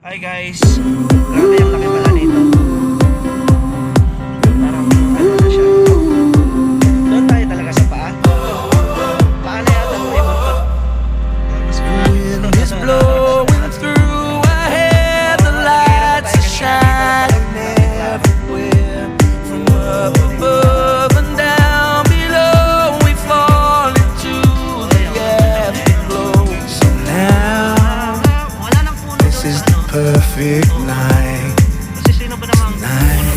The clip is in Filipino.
Hi guys, grabe yung laki pala nito. Parang ano na siya. Doon tayo talaga sa paa. Paa na yata ito ibon to. Wind is blowing through our head, the lights are shining everywhere. From up above and down below, we fall into the afterglow. So now, Wala nang puno this is the perfect night. Kasi sino ba namang tonight.